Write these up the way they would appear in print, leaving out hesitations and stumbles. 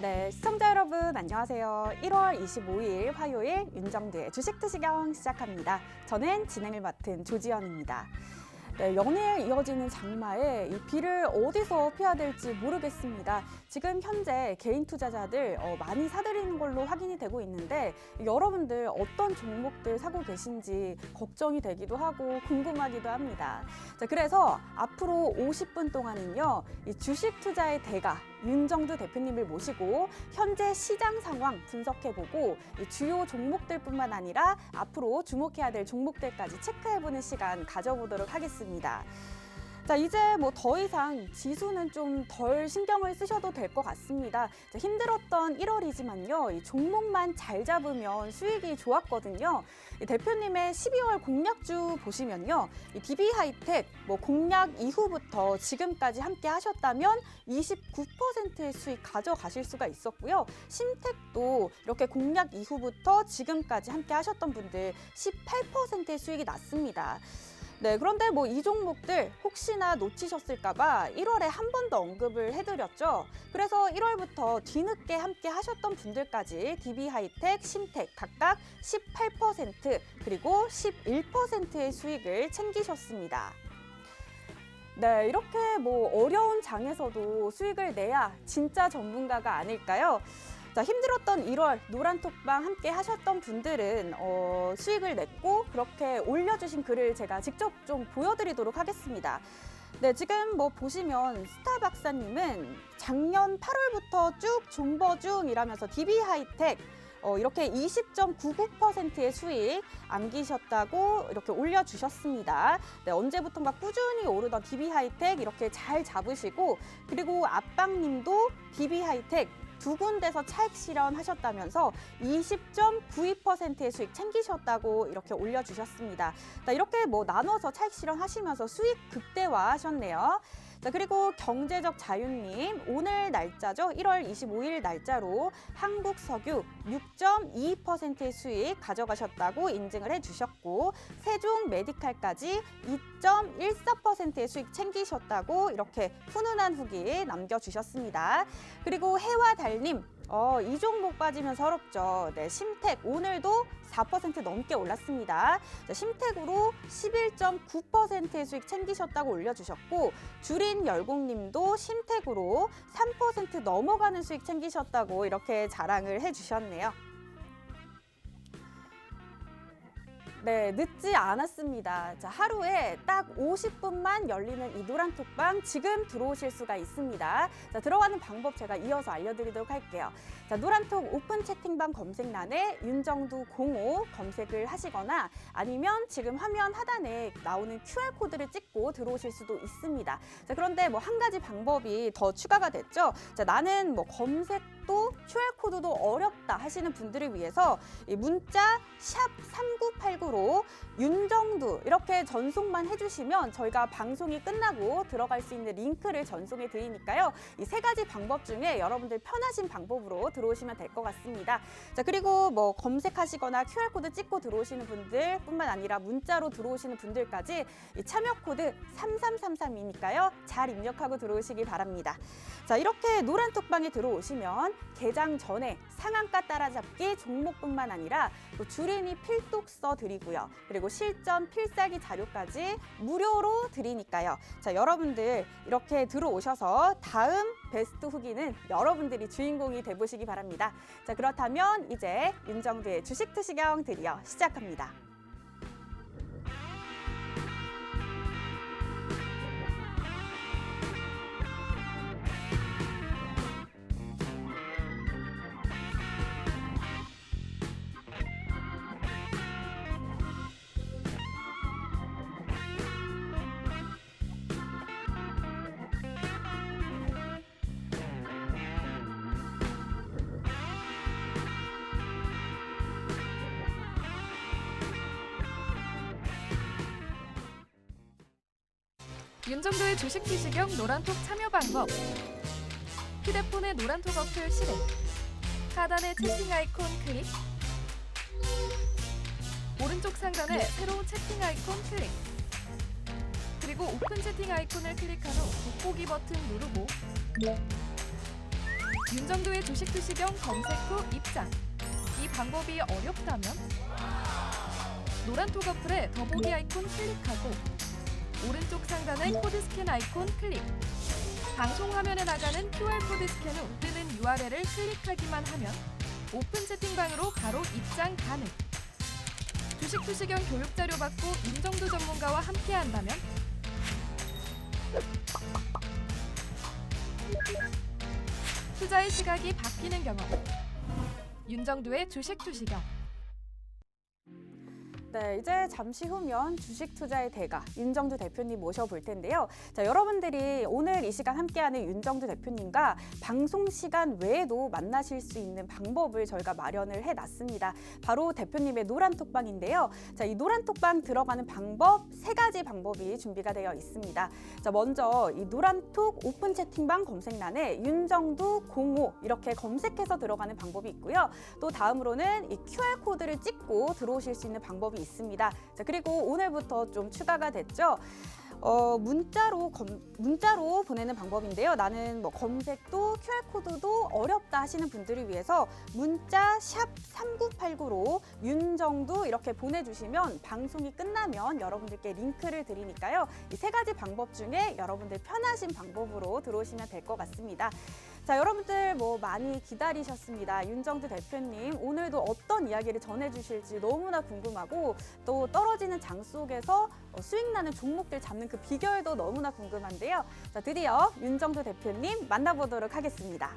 네, 시청자 여러분 안녕하세요. 1월 25일 화요일 윤정두의 주식투시경 시작합니다. 저는 진행을 맡은 조지연입니다. 네, 연일 이어지는 장마에 이 비를 어디서 피해야 될지 모르겠습니다. 지금 현재 개인 투자자들 많이 사들이는 걸로 확인이 되고 있는데 여러분들 어떤 종목들 사고 계신지 걱정이 되기도 하고 궁금하기도 합니다. 자, 그래서 앞으로 50분 동안은요, 이 주식 투자의 대가 윤정두 대표님을 모시고 현재 시장 상황 분석해보고 이 주요 종목들뿐만 아니라 앞으로 주목해야 될 종목들까지 체크해보는 시간 가져보도록 하겠습니다. 자, 이제 뭐 더 이상 지수는 좀 덜 신경을 쓰셔도 될 것 같습니다. 자, 힘들었던 1월이지만요, 이 종목만 잘 잡으면 수익이 좋았거든요. 이 대표님의 12월 공략주 보시면요, 이 DB하이텍 뭐 공략 이후부터 지금까지 함께 하셨다면 29%의 수익 가져가실 수가 있었고요. 신택도 이렇게 공략 이후부터 지금까지 함께 하셨던 분들 18%의 수익이 났습니다. 네, 그런데 뭐 이 종목들 혹시나 놓치셨을까 봐 1월에 한 번 더 언급을 해드렸죠. 그래서 1월부터 뒤늦게 함께 하셨던 분들까지 DB하이텍, 신택 각각 18% 그리고 11%의 수익을 챙기셨습니다. 네, 이렇게 뭐 어려운 장에서도 수익을 내야 진짜 전문가가 아닐까요? 자, 힘들었던 1월 노란톡방 함께 하셨던 분들은 수익을 냈고 그렇게 올려주신 글을 제가 직접 좀 보여드리도록 하겠습니다. 네, 지금 뭐 보시면 스타 박사님은 작년 8월부터 쭉 존버 중이라면서 DB하이텍 이렇게 20.99%의 수익 안기셨다고 이렇게 올려주셨습니다. 네, 언제부턴가 꾸준히 오르던 DB하이텍 이렇게 잘 잡으시고, 그리고 앞방님도 DB하이텍 두 군데서 차익 실현하셨다면서 20.92%의 수익 챙기셨다고 이렇게 올려주셨습니다. 이렇게 뭐 나눠서 차익 실현하시면서 수익 극대화하셨네요. 자, 그리고 경제적 자유님, 오늘 날짜죠. 1월 25일 날짜로 한국석유 6.22%의 수익 가져가셨다고 인증을 해주셨고, 세종 메디칼까지 2.14%의 수익 챙기셨다고 이렇게 훈훈한 후기 남겨주셨습니다. 그리고 해와 달님, 이 종목 빠지면 서럽죠. 네, 심택 오늘도 4% 넘게 올랐습니다. 자, 심택으로 11.9%의 수익 챙기셨다고 올려주셨고, 주린 열공님도 심택으로 3% 넘어가는 수익 챙기셨다고 이렇게 자랑을 해주셨네요. 네, 늦지 않았습니다. 자, 하루에 딱 50분만 열리는 이 노란톡방 지금 들어오실 수가 있습니다. 자, 들어가는 방법 제가 이어서 알려드리도록 할게요. 자, 노란톡 오픈 채팅방 검색란에 윤정두 05 검색을 하시거나 아니면 지금 화면 하단에 나오는 QR코드를 찍고 들어오실 수도 있습니다. 자, 그런데 뭐 한 가지 방법이 더 추가가 됐죠. 자, 나는 뭐 검색도 QR코드도 어렵다 하시는 분들을 위해서 이 문자 샵 3989로 윤정두 이렇게 전송만 해주시면 저희가 방송이 끝나고 들어갈 수 있는 링크를 전송해 드리니까요. 이 세 가지 방법 중에 여러분들 편하신 방법으로 들어오시면 될 것 같습니다. 자, 그리고 뭐 검색하시거나 QR코드 찍고 들어오시는 분들 뿐만 아니라 문자로 들어오시는 분들까지 이 참여 코드 3333이니까요. 잘 입력하고 들어오시기 바랍니다. 자, 이렇게 노란톡방에 들어오시면 개장 전에 상한가 따라잡기 종목뿐만 아니라 또 주린이 필독서 드리고요. 그리고 실전 필살기 자료까지 무료로 드리니까요. 자, 여러분들 이렇게 들어오셔서 다음 베스트 후기는 여러분들이 주인공이 돼보시기 바랍니다. 자, 그렇다면 이제 윤정두의 주식투시경 드디어 시작합니다. 윤정두의 주식투시경 노란톡 참여 방법. 휴대폰의 노란톡 어플 실행. 하단의 채팅 아이콘 클릭. 오른쪽 상단에 새로운 채팅 아이콘 클릭. 그리고 오픈 채팅 아이콘을 클릭한 후 돋보기 버튼 누르고 윤정도의 주식 투시경 검색 후 입장. 이 방법이 어렵다면 노란톡 어플에 더보기 아이콘 클릭하고 오른쪽 상단의 코드 스캔 아이콘 클릭. 방송 화면에 나가는 QR코드 스캔 후 뜨는 URL을 클릭하기만 하면 오픈 채팅방으로 바로 입장 가능. 주식 투시경 교육 자료 받고 윤정도 전문가와 함께 한다면 투자의 시각이 바뀌는 경험. 윤정도의 주식 투시경. 네, 이제 잠시 후면 주식 투자의 대가 윤정두 대표님 모셔볼 텐데요. 자, 여러분들이 오늘 이 시간 함께하는 윤정두 대표님과 방송 시간 외에도 만나실 수 있는 방법을 저희가 마련을 해놨습니다. 바로 대표님의 노란톡방인데요. 자, 이 노란톡방 들어가는 방법 3가지 방법이 준비가 되어 있습니다. 자, 먼저 이 노란톡 오픈 채팅방 검색란에 윤정두 05 이렇게 검색해서 들어가는 방법이 있고요. 또 다음으로는 이 QR코드를 찍고 들어오실 수 있는 방법이 있습니다. 자, 그리고 오늘부터 좀 추가가 됐죠. 문자로 보내는 방법인데요. 나는 뭐 검색도 QR코드도 어렵다 하시는 분들을 위해서 문자 샵 3989로 윤정두 이렇게 보내주시면 방송이 끝나면 여러분들께 링크를 드리니까요. 이 3가지 방법 중에 여러분들 편하신 방법으로 들어오시면 될 것 같습니다. 자, 여러분들 뭐 많이 기다리셨습니다. 윤정두 대표님 오늘도 어떤 이야기를 전해주실지 너무나 궁금하고 또 떨어지는 장 속에서 수익 나는 종목들 잡는 그 비결도 너무나 궁금한데요. 자, 드디어 윤정두 대표님 만나보도록 하겠습니다.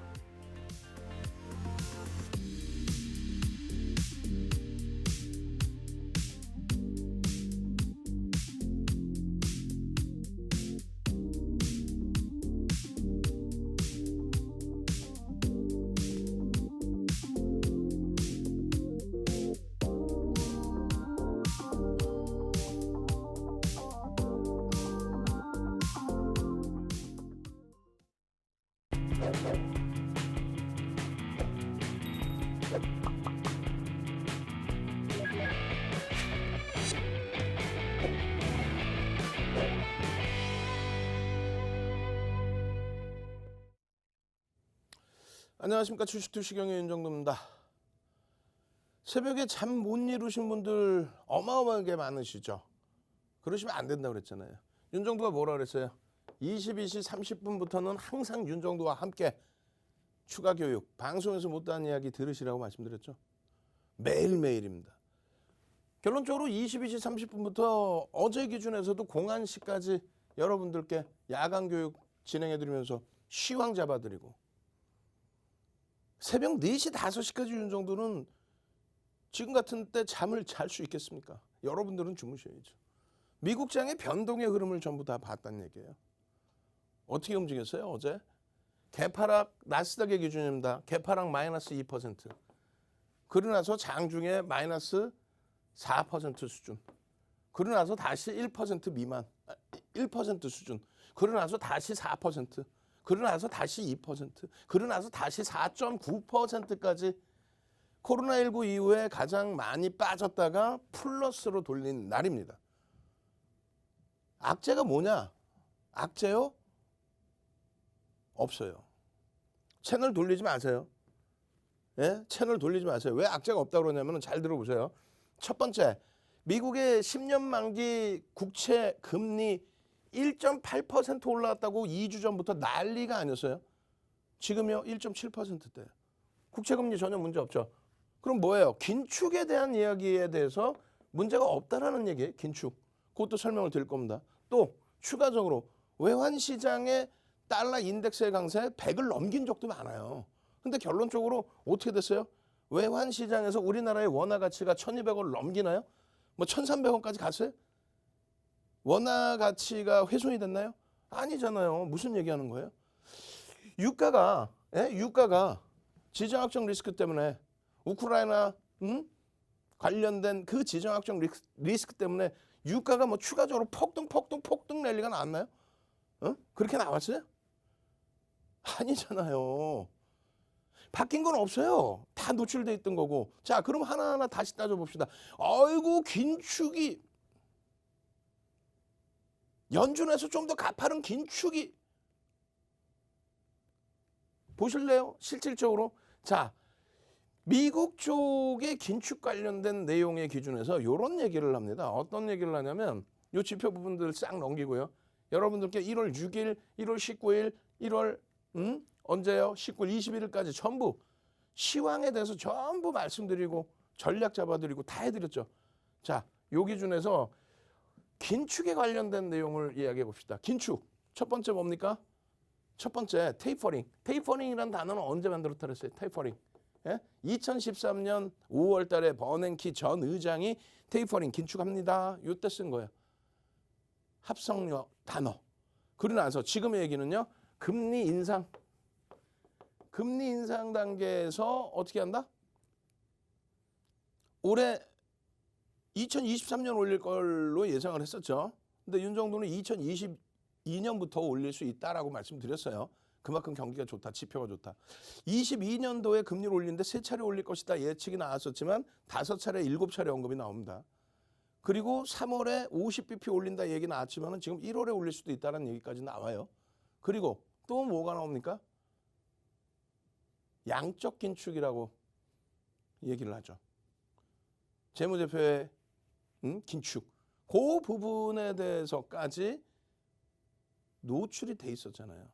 안녕하십니까. 주식투시경의 윤정도입니다. 새벽에 잠 못 이루신 분들 어마어마하게 많으시죠. 그러시면 안 된다고 그랬잖아요. 윤정도가 뭐라 그랬어요? 22시 30분부터는 항상 윤정도와 함께 추가 교육, 방송에서 못다한 이야기 들으시라고 말씀드렸죠. 매일매일입니다. 결론적으로 22시 30분부터 어제 기준에서도 01시까지 여러분들께 야간 교육 진행해드리면서 시황 잡아드리고 새벽 4시, 5시까지 윤정도는 지금 같은 때 잠을 잘 수 있겠습니까? 여러분들은 주무셔야죠. 미국장의 변동의 흐름을 전부 다 봤다는 얘기예요. 어떻게 움직였어요? 어제 개파락 나스닥의 기준입니다. 개파락 마이너스 2%. 그러고 나서 장중에 마이너스 4% 수준. 그러고 나서 다시 1% 미만, 1% 수준. 그러고 나서 다시 4%. 그러고 나서 다시 2%. 그러고 나서 다시 4.9%까지 코로나19 이후에 가장 많이 빠졌다가 플러스로 돌린 날입니다. 악재가 뭐냐? 악재요? 없어요. 채널 돌리지 마세요. 예? 채널 돌리지 마세요. 왜 악재가 없다고 그러냐면 잘 들어보세요. 첫 번째, 미국의 10년 만기 국채 금리 1.8% 올라왔다고 2주 전부터 난리가 아니었어요. 지금요 1.7%대예요. 국채금리 전혀 문제 없죠. 그럼 뭐예요? 긴축에 대한 이야기에 대해서 문제가 없다라는 얘기예요. 긴축. 그것도 설명을 드릴 겁니다. 또 추가적으로 외환시장의 달러 인덱스의 강세 100을 넘긴 적도 많아요. 근데 결론적으로 어떻게 됐어요? 외환시장에서 우리나라의 원화 가치가 1200원을 넘기나요? 뭐 1300원까지 갔어요? 원화 가치가 훼손이 됐나요? 아니잖아요. 무슨 얘기하는 거예요? 유가가 지정학적 리스크 때문에 우크라이나 관련된 그 지정학적 리스크 때문에 유가가 뭐 추가적으로 폭등 랠리가 나왔나요? 그렇게 나왔어요? 아니잖아요. 바뀐 건 없어요. 다 노출돼 있던 거고. 자, 그럼 하나하나 다시 따져봅시다. 아이고 긴축이 연준에서 좀 더 가파른 긴축이 보실래요? 실질적으로. 자, 미국 쪽의 긴축 관련된 내용의 기준에서 이런 얘기를 합니다. 어떤 얘기를 하냐면 이 지표 부분들 싹 넘기고요. 여러분들께 1월 6일, 1월 19일, 1월 언제요? 19일, 21일까지 전부 시황에 대해서 전부 말씀드리고 전략 잡아드리고 다 해드렸죠. 자, 요 기준에서 긴축에 관련된 내용을 이야기해 봅시다. 긴축. 첫 번째 뭡니까? 첫 번째 테이퍼링. 테이퍼링이라는 단어는 언제 만들었다 그랬어요? 테이퍼링. 예? 2013년 5월 달에 버냉키 전 의장이 테이퍼링 긴축합니다. 요때 쓴 거예요. 합성어 단어. 그러고 나서 지금의 얘기는요. 금리 인상. 금리 인상 단계에서 어떻게 한다? 올해 2023년 올릴 걸로 예상을 했었죠. 근데 윤 정부는 2022년부터 올릴 수 있다라고 말씀드렸어요. 그만큼 경기가 좋다, 지표가 좋다. 22년도에 금리를 올리는데 3차례 올릴 것이다 예측이 나왔었지만 5차례, 7차례 언급이 나옵니다. 그리고 3월에 50bp 올린다 얘기 나왔지만 지금 1월에 올릴 수도 있다는 얘기까지 나와요. 그리고 또 뭐가 나옵니까? 양적 긴축이라고 얘기를 하죠. 재무제표의 긴축. 그 부분에 대해서까지 노출이 돼 있었잖아요.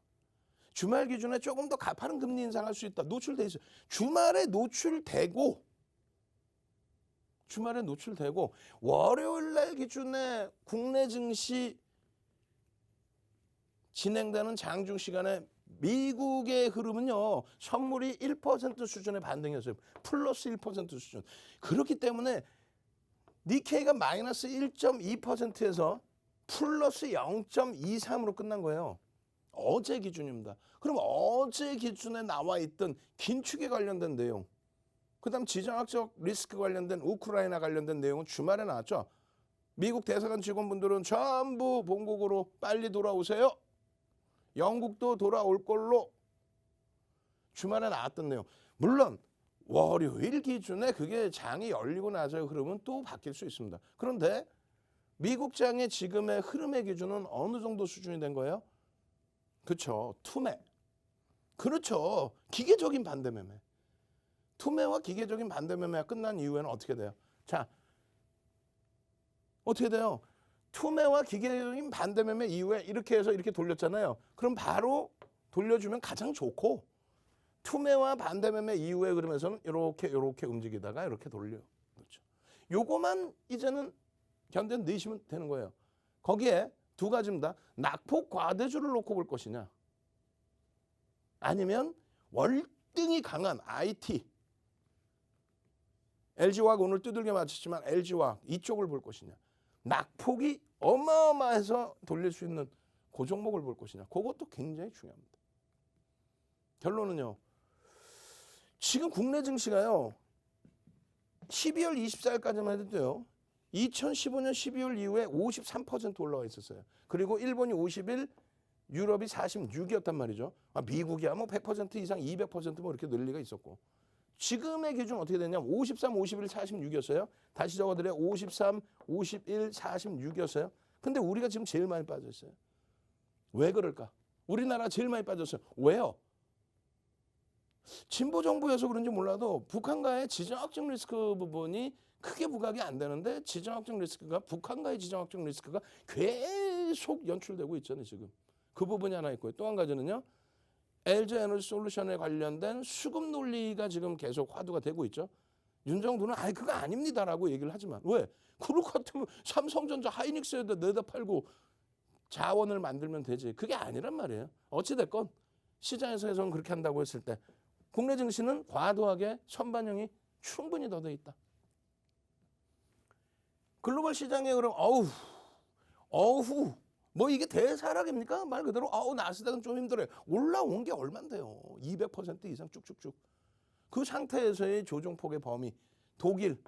주말 기준에 조금 더 가파른 금리 인상할 수 있다. 노출돼 있어요. 주말에 노출되고 월요일 날 기준에 국내 증시 진행되는 장중 시간에 미국의 흐름은요. 선물이 1% 수준의 반등이었어요. 플러스 1% 수준. 그렇기 때문에 니케이가 마이너스 1.2%에서 플러스 0.23으로 끝난 거예요. 어제 기준입니다. 그럼 어제 기준에 나와 있던 긴축에 관련된 내용, 그다음 지정학적 리스크 관련된 우크라이나 관련된 내용은 주말에 나왔죠. 미국 대사관 직원분들은 전부 본국으로 빨리 돌아오세요. 영국도 돌아올 걸로 주말에 나왔던 내용. 물론 월요일 기준에 그게 장이 열리고 나서요. 그러면 또 바뀔 수 있습니다. 그런데 미국 장의 지금의 흐름의 기준은 어느 정도 수준이 된 거예요? 그렇죠. 투매. 그렇죠. 기계적인 반대 매매. 투매와 기계적인 반대 매매가 끝난 이후에는 어떻게 돼요? 자, 어떻게 돼요? 투매와 기계적인 반대 매매 이후에 이렇게 해서 이렇게 돌렸잖아요. 그럼 바로 돌려주면 가장 좋고, 투매와 반대 매매 이후에 그러면서는 이렇게 움직이다가 이렇게 돌려. 그렇죠. 요거만 이제는 견뎌내시면 되는 거예요. 거기에 두 가지입니다. 낙폭 과대주를 놓고 볼 것이냐, 아니면 월등히 강한 IT, LG화학 오늘 두들겨 맞췄지만 LG화학 이쪽을 볼 것이냐, 낙폭이 어마어마해서 돌릴 수 있는 그 종목을 볼 것이냐, 그것도 굉장히 중요합니다. 결론은요. 지금 국내 증시가요. 12월 24일까지만 해도 돼요. 2015년 12월 이후에 53% 올라와 있었어요. 그리고 일본이 51, 유럽이 46이었단 말이죠. 미국이야 뭐 100% 이상 200%뭐 이렇게 늘 리가 있었고. 지금의 기준 어떻게 됐냐면 53, 51, 46이었어요. 다시 적어드려요. 53, 51, 46이었어요. 근데 우리가 지금 제일 많이 빠졌어요. 왜 그럴까? 우리나라 제일 많이 빠졌어요. 왜요? 진보 정부여서 그런지 몰라도 북한과의 지정학적 리스크 부분이 크게 부각이 안 되는데 지정학적 리스크가 북한과의 지정학적 리스크가 계속 연출되고 있잖아요. 지금 그 부분이 하나 있고요. 또 한 가지는요. LG 에너지 솔루션에 관련된 수급 논리가 지금 계속 화두가 되고 있죠. 윤 정부는 그거 아닙니다라고 얘기를 하지만 왜? 그럴 것 같으면 삼성전자 하이닉스에다 내다 팔고 자원을 만들면 되지. 그게 아니란 말이에요. 어찌됐건 시장에서 해서는 그렇게 한다고 했을 때 국내 증시는 과도하게 선반영이 충분히 더돼 있다. 글로벌 시장의 흐름, 어후, 뭐 이게 대사락입니까? 말 그대로, 나스닥은 좀 힘들어요. 올라온 게 얼만데요? 200% 이상 쭉쭉쭉. 그 상태에서의 조정폭의 범위, 독일,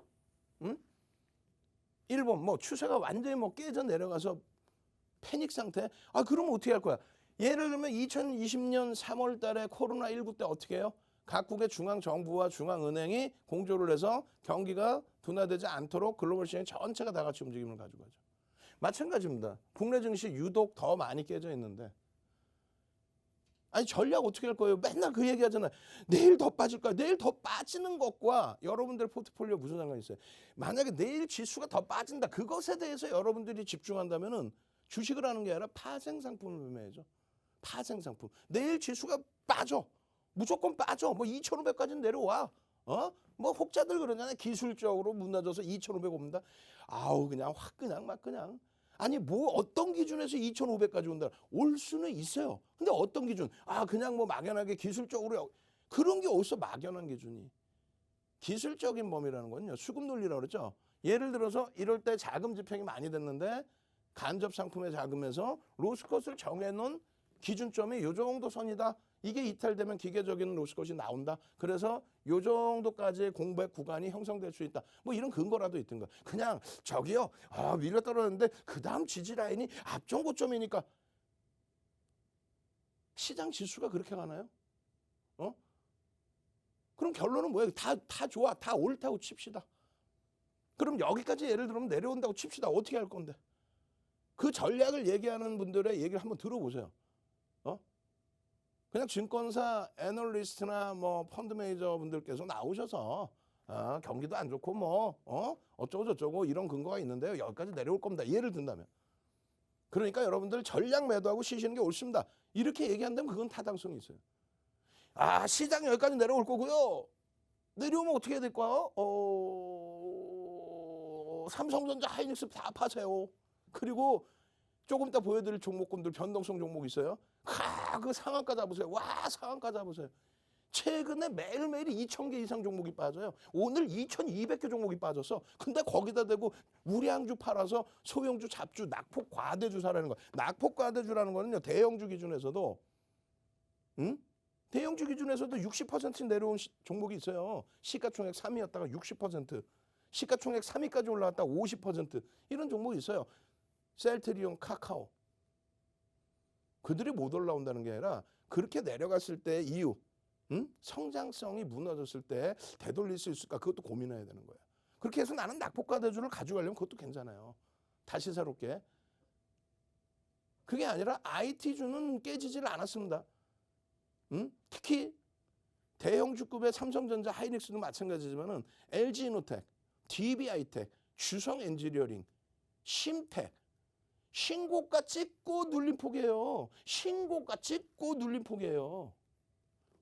일본, 뭐 추세가 완전히 뭐 깨져 내려가서 패닉 상태. 그러면 어떻게 할 거야? 예를 들면 2020년 3월 달에 코로나19 때 어떻게 해요? 각국의 중앙정부와 중앙은행이 공조를 해서 경기가 둔화되지 않도록 글로벌 시장 전체가 다 같이 움직임을 가지고 가죠. 마찬가지입니다. 국내 증시 유독 더 많이 깨져 있는데 아니 전략 어떻게 할 거예요? 맨날 그 얘기 하잖아요. 내일 더 빠질 거야. 내일 더 빠지는 것과 여러분들 포트폴리오 무슨 상관이 있어요? 만약에 내일 지수가 더 빠진다. 그것에 대해서 여러분들이 집중한다면은 주식을 하는 게 아니라 파생 상품을 매매해죠. 파생 상품. 내일 지수가 빠져. 무조건 빠져. 뭐 2,500까지는 내려와. 뭐 혹자들 그러잖아요. 기술적으로 무너져서 2,500 옵니다. 아우 그냥 확 그냥 막 그냥. 아니 뭐 어떤 기준에서 2,500까지 온다. 올 수는 있어요. 근데 어떤 기준? 아 그냥 뭐 막연하게 기술적으로 그런 게 어디서 막연한 기준이. 기술적인 범위라는 건요. 수급 논리라고 그러죠. 예를 들어서 이럴 때 자금 집행이 많이 됐는데 간접 상품의 자금에서 로스컷을 정해놓은 기준점이 요 정도 선이다. 이게 이탈되면 기계적인 로스컷이 나온다. 그래서 요 정도까지의 공백 구간이 형성될 수 있다. 뭐 이런 근거라도 있든가. 그냥 저기요. 밀려 떨어졌는데 그 다음 지지 라인이 앞전 고점이니까 시장 지수가 그렇게 가나요? 그럼 결론은 뭐예요? 다 좋아. 다 옳다고 칩시다. 그럼 여기까지 예를 들면 내려온다고 칩시다. 어떻게 할 건데? 그 전략을 얘기하는 분들의 얘기를 한번 들어보세요. 그냥 증권사 애널리스트나 뭐 펀드 매니저 분들께서 나오셔서 경기도 안 좋고 뭐 어쩌고 저쩌고 이런 근거가 있는데요. 여기까지 내려올 겁니다. 예를 든다면. 그러니까 여러분들 전략 매도하고 쉬시는 게 옳습니다. 이렇게 얘기한다면 그건 타당성이 있어요. 시장 여기까지 내려올 거고요. 내려오면 어떻게 해야 될까요? 삼성전자 하이닉스 다 파세요. 그리고 조금 이따 보여드릴 종목군들 변동성 종목 있어요. 그 상한가 잡으세요. 상한가 잡으세요. 최근에 매일매일 2,000개 이상 종목이 빠져요. 오늘 2,200개 종목이 빠졌어. 근데 거기다 대고 우량주 팔아서 소형주 잡주 낙폭 과대주 사라는 거야. 낙폭 과대주라는 거는요. 대형주 기준에서도 대형주 기준에서도 60% 내려온 종목이 있어요. 시가총액 3위였다가 60%, 시가총액 3위까지 올라갔다가 50% 이런 종목이 있어요. 셀트리온, 카카오. 그들이 못 올라온다는 게 아니라 그렇게 내려갔을 때 이유, 성장성이 무너졌을 때 되돌릴 수 있을까? 그것도 고민해야 되는 거예요. 그렇게 해서 나는 낙폭과대주를 가져가려면 그것도 괜찮아요. 다시 새롭게. 그게 아니라 IT주는 깨지질 않았습니다. 특히 대형주급의 삼성전자, 하이닉스도 마찬가지지만은 LG이노텍, DB하이텍, 주성엔지니어링, 심텍 신고가 찍고 눌린 폭이에요. 신고가 찍고 눌린 폭이에요.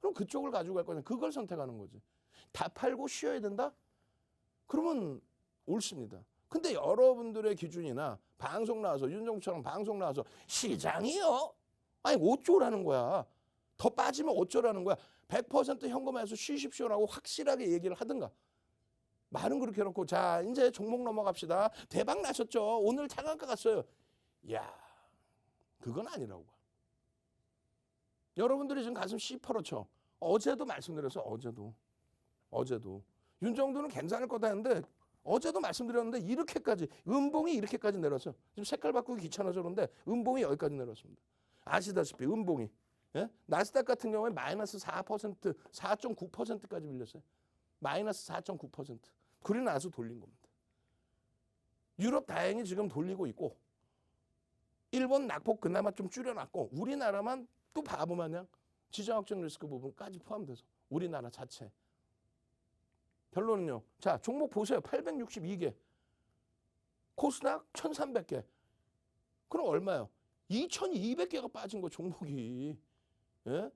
그럼 그쪽을 가지고 갈 거냐? 그걸 선택하는 거지. 다 팔고 쉬어야 된다? 그러면 옳습니다. 근데 여러분들의 기준이나 방송 나와서 윤정수처럼 방송 나와서 시장이요? 아니 어쩌라는 거야. 더 빠지면 어쩌라는 거야. 100% 현금화해서 쉬십시오라고 확실하게 얘기를 하든가. 말은 그렇게 해놓고 자 이제 종목 넘어갑시다. 대박 나셨죠? 오늘 차관가 갔어요. 야, 그건 아니라고. 여러분들이 지금 가슴 시퍼렇죠. 어제도 말씀드렸어. 어제도 윤정도는 괜찮을 거다 했는데 어제도 말씀드렸는데 이렇게까지 은봉이 이렇게까지 내려서 지금 색깔 바꾸기 귀찮아서 그런데 은봉이 여기까지 내려왔습니다. 아시다시피 은봉이 나스닥 같은 경우에 마이너스 4%, 4.9%까지 밀렸어요. 마이너스 4.9%. 그러고 나서 돌린 겁니다. 유럽 다행히 지금 돌리고 있고 일본 낙폭 그나마 좀 줄여놨고 우리나라만 또 바보 마냥 지정학적 리스크 부분까지 포함돼서 우리나라 자체. 결론은요. 자 종목 보세요. 862개. 코스닥 1300개. 그럼 얼마요? 2200개가 빠진 거 종목이. 예?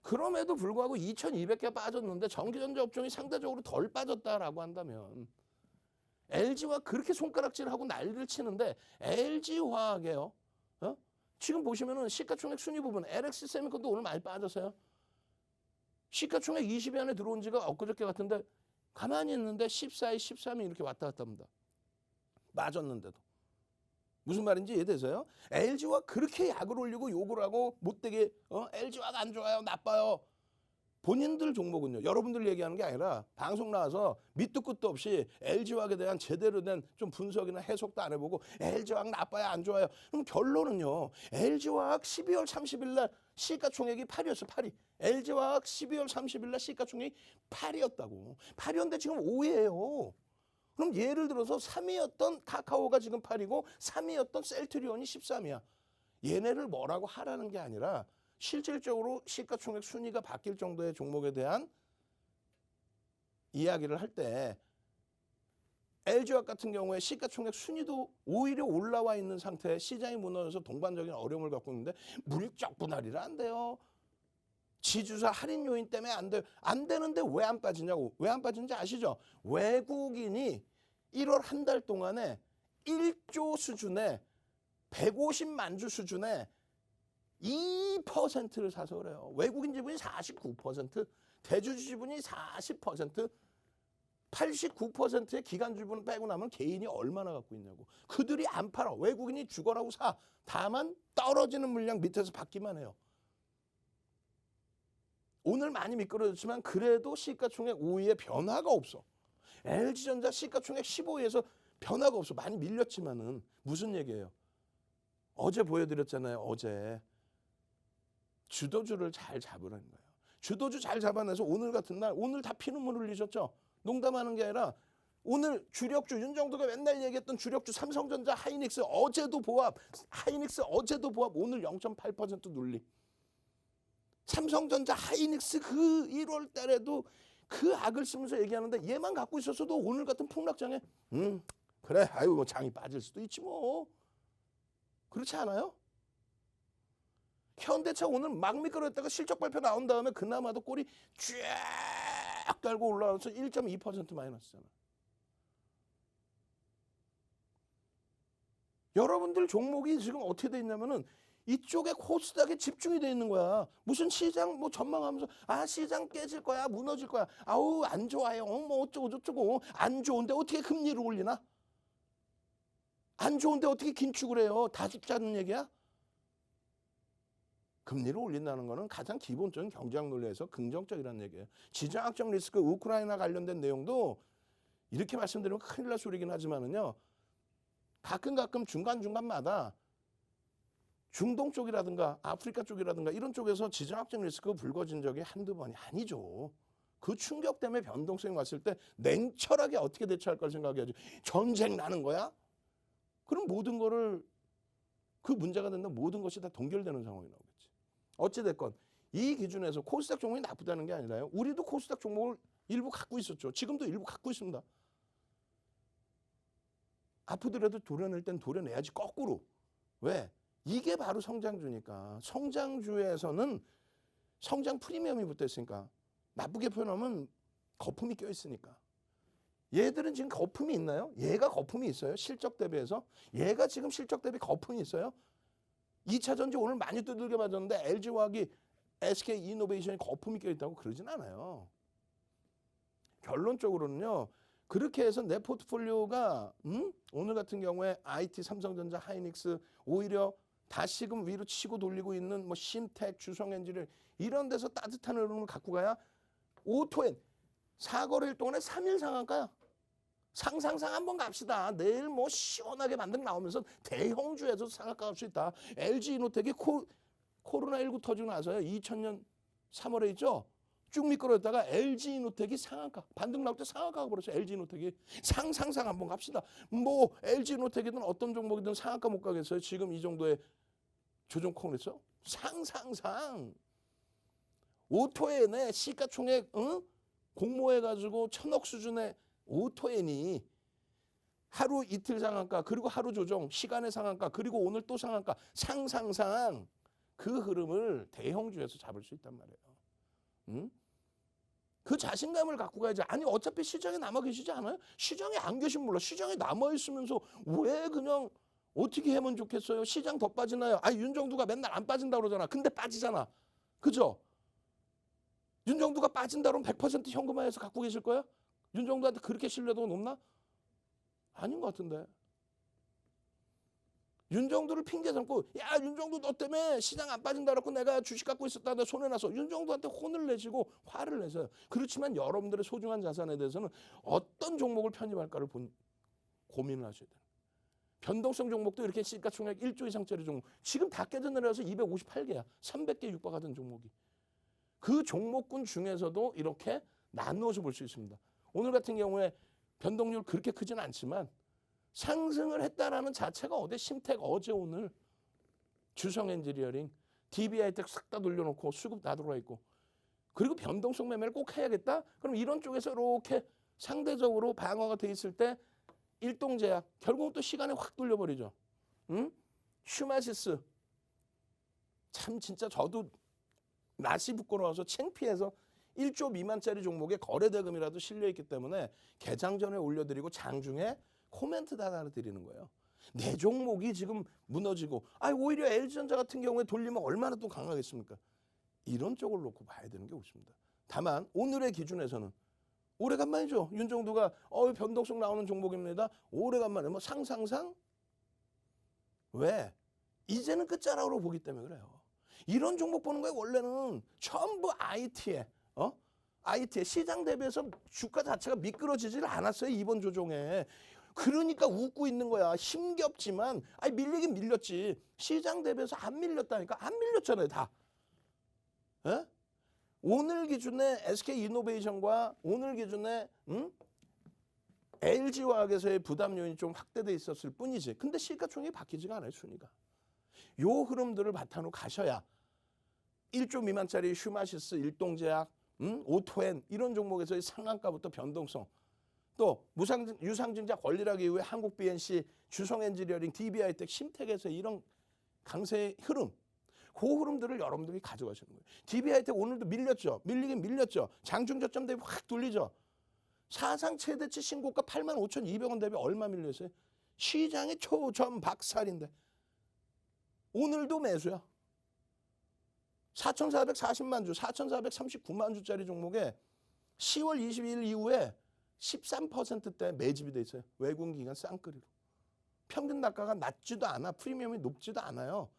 그럼에도 불구하고 2200개 빠졌는데 전기전자 업종이 상대적으로 덜 빠졌다라고 한다면 LG와 그렇게 손가락질하고 난리를 치는데 LG화학이에요. 지금 보시면은 시가총액 순위 부분 LX 세미콘도 오늘 많이 빠졌어요. 시가총액 20위 안에 들어온 지가 엊그저께 같은데 가만히 있는데 14위, 13위 이렇게 왔다 갔다 합니다. 빠졌는데도. 무슨 말인지 이해되세요? LG화 그렇게 약을 올리고 욕을 하고 못되게 LG화가 안 좋아요, 나빠요. 본인들 종목은요. 여러분들 얘기하는 게 아니라 방송 나와서 밑도 끝도 없이 LG화학에 대한 제대로 된 좀 분석이나 해석도 안 해보고 LG화학 나빠요, 안 좋아요. 그럼 결론은요. LG화학 12월 30일 날 시가총액이 8이었어, 8이. LG화학 12월 30일 날 시가총액이 8이었다고. 8이었는데 지금 5예요. 그럼 예를 들어서 3위였던 카카오가 지금 8이고 3위였던 셀트리온이 13이야. 얘네를 뭐라고 하라는 게 아니라 실질적으로 시가총액 순위가 바뀔 정도의 종목에 대한 이야기를 할 때 LG화학 같은 경우에 시가총액 순위도 오히려 올라와 있는 상태에 시장이 무너져서 동반적인 어려움을 갖고 있는데 물적 분할이라 안 돼요. 지주사 할인 요인 때문에 안 돼요. 안 되는데 왜 안 빠지냐고. 왜 안 빠지는지 아시죠? 외국인이 1월 한 달 동안에 1조 수준의 150만 주 수준의 2%를 사서 그래요. 외국인 지분이 49%, 대주주 지분이 40%, 89%의 기관 지분 빼고 나면 개인이 얼마나 갖고 있냐고. 그들이 안 팔아. 외국인이 죽어라고 사. 다만 떨어지는 물량 밑에서 받기만 해요. 오늘 많이 미끄러졌지만 그래도 시가총액 5위에 변화가 없어. LG전자 시가총액 15위에서 변화가 없어. 많이 밀렸지만은 무슨 얘기예요? 어제 보여드렸잖아요. 어제 주도주를 잘 잡으라는 거예요. 주도주 잘 잡아내서 오늘 같은 날 오늘 다 피눈물 흘리셨죠? 농담하는 게 아니라 오늘 주력주 윤정두가 맨날 얘기했던 주력주 삼성전자, 하이닉스 어제도 보합, 오늘 0.8% 눌림. 삼성전자, 하이닉스 그 1월 달에도 그 악을 쓰면서 얘기하는데 얘만 갖고 있었어도 오늘 같은 폭락장에 그래 아유 뭐 장이 빠질 수도 있지 뭐. 그렇지 않아요? 현대차 오늘 막 미끄러졌다가 실적 발표 나온 다음에 그나마도 꼴이 쫙 달고 올라와서 1.2% 마이너스잖아. 여러분들 종목이 지금 어떻게 돼 있냐면은 이쪽에 코스닥에 집중이 돼 있는 거야. 무슨 시장 뭐 전망하면서 아 시장 깨질 거야, 무너질 거야. 아우 안 좋아요. 뭐 어쩌고 저쩌고. 안 좋은데 어떻게 금리를 올리나? 안 좋은데 어떻게 긴축을 해요? 다 죽자는 얘기야? 금리를 올린다는 거는 가장 기본적인 경제학 논리에서 긍정적이라는 얘기예요. 지정학적 리스크, 우크라이나 관련된 내용도 이렇게 말씀드리면 큰일 날 소리긴 하지만은요. 가끔 중간중간마다 중동 쪽이라든가 아프리카 쪽이라든가 이런 쪽에서 지정학적 리스크가 불거진 적이 한두 번이 아니죠. 그 충격 때문에 변동성이 왔을 때 냉철하게 어떻게 대처할 걸 생각해야지. 전쟁 나는 거야? 그럼 모든 거를 그 문제가 된다면 모든 것이 다 동결되는 상황이 나오겠지. 어찌됐건 이 기준에서 코스닥 종목이 나쁘다는 게 아니라요. 우리도 코스닥 종목을 일부 갖고 있었죠. 지금도 일부 갖고 있습니다. 아프더라도 도려낼 땐 도려내야지 거꾸로. 왜? 이게 바로 성장주니까. 성장주에서는 성장 프리미엄이 붙어 있으니까. 나쁘게 표현하면 거품이 껴 있으니까. 얘들은 지금 거품이 있나요? 얘가 거품이 있어요. 실적 대비해서. 얘가 지금 실적 대비 거품이 있어요. 2차 전지 오늘 많이 두들겨 맞았는데 LG화학이 SK 이노베이션이 거품이 껴 있다고 그러진 않아요. 결론적으로는요. 그렇게 해서 내 포트폴리오가 오늘 같은 경우에 IT, 삼성전자, 하이닉스 오히려 다시금 위로 치고 돌리고 있는 뭐 심텍, 주성엔지를 이런 데서 따뜻한 흐름을 갖고 가야 오토엔 4거래일 동안에 3일 상한가야. 상상상 한번 갑시다. 내일 뭐 시원하게 만등 나오면서 대형주에서 상한가 갈 수 있다. LG이노텍이 코로나19 터지고 나서요. 2000년 3월에 있죠. 쭉 미끄러졌다가 LG이노텍이 상한가. 반등 나올 때 상한가가 벌었어요. LG이노텍이. 상상 한번 갑시다. 뭐 LG이노텍이든 어떤 종목이든 상한가 못 가겠어요. 지금 이 정도의 조정콩을 했어. 상상. 오토엔의 시가총액 공모해가지고 1000억 수준의 오토엔이 하루 이틀 상한가 그리고 하루 조정 시간의 상한가 그리고 오늘 또 상한가 상상 그 흐름을 대형주에서 잡을 수 있단 말이에요. 그 자신감을 갖고 가야지. 아니 어차피 시장에 남아 계시지 않아요? 시장에 안 계시면 몰라. 시장에 남아 있으면서 왜 그냥 어떻게 하면 좋겠어요? 시장 더 빠지나요? 아 윤정두가 맨날 안 빠진다 그러잖아. 근데 빠지잖아. 그죠? 윤정두가 빠진다 그러면 100% 현금화해서 갖고 계실 거야? 윤정두한테 그렇게 신뢰도가 높나? 아닌 것 같은데. 윤정두를 핑계 삼고 야 윤정두 너 때문에 시장 안 빠진다 그러고 내가 주식 갖고 있었다 내 손해 났어. 윤정두한테 혼을 내시고 화를 내세요. 그렇지만 여러분들의 소중한 자산에 대해서는 어떤 종목을 편입할까를 고민을 하셔야 돼요. 변동성 종목도 이렇게 시가총액 1조 이상짜리 종목 지금 다 깨져 내려와서 258개야. 300개 육박하던 종목이. 그 종목군 중에서도 이렇게 나누어서 볼 수 있습니다. 오늘 같은 경우에 변동률 그렇게 크진 않지만 상승을 했다라는 자체가 어디 심텍 어제 오늘 주성엔지니어링 DB하이텍 싹 다 돌려놓고 수급 다 들어와 있고 그리고 변동성 매매를 꼭 해야겠다? 그럼 이런 쪽에서 이렇게 상대적으로 방어가 돼 있을 때 일동제약 결국은 또 시간에 확 돌려버리죠. 응? 슈마시스 참 진짜 저도 낯이 부끄러워서 창피해서 1조 미만짜리 종목에 거래대금이라도 실려있기 때문에 개장 전에 올려드리고 장중에 코멘트 달아드리는 거예요. 내 종목이 지금 무너지고 오히려 LG전자 같은 경우에 돌리면 얼마나 또 강하겠습니까? 이런 쪽을 놓고 봐야 되는 게 옳습니다. 다만 오늘의 기준에서는 오래간만이죠. 윤정두가 변동성 나오는 종목입니다. 오래간만에 뭐 상상상 왜? 이제는 끝자락으로 보기 때문에 그래요. 이런 종목 보는 거에 원래는 전부 IT에 시장 대비해서 주가 자체가 미끄러지질 않았어요. 이번 조정에. 그러니까 웃고 있는 거야. 힘겹지만 밀리긴 밀렸지. 시장 대비해서 안 밀렸다니까. 안 밀렸잖아요. 다. 에? 오늘 기준에 SK이노베이션과 오늘 기준에 LG화학에서의 부담 요인이 좀 확대돼 있었을 뿐이지. 근데 시가총액이 바뀌지가 않아요. 순위가. 요 흐름들을 바탕으로 가셔야 1조 미만짜리 슈마시스, 일동제약, 오토엔 이런 종목에서의 상한가부터 변동성 또 유상증자 권리락 이후에 한국 BNC, 주성엔지니어링, DB하이텍, 심텍에서 이런 강세의 흐름 그 흐름들을 여러분들이 가져가시는 거예요. DB하이텍 오늘도 밀렸죠. 밀리긴 밀렸죠. 장중 저점 대비 확 돌리죠. 사상 최대치 신고가 85,200원 대비 얼마 밀렸어요? 시장의 초점 박살인데 오늘도 매수야. 4,440만 주, 4,439만 주짜리 종목에 10월 22일 이후에 13%대 매집이 돼 있어요. 외국인 기관 쌍끌이로. 평균 단가가 낮지도 않아. 프리미엄이 높지도 않아요.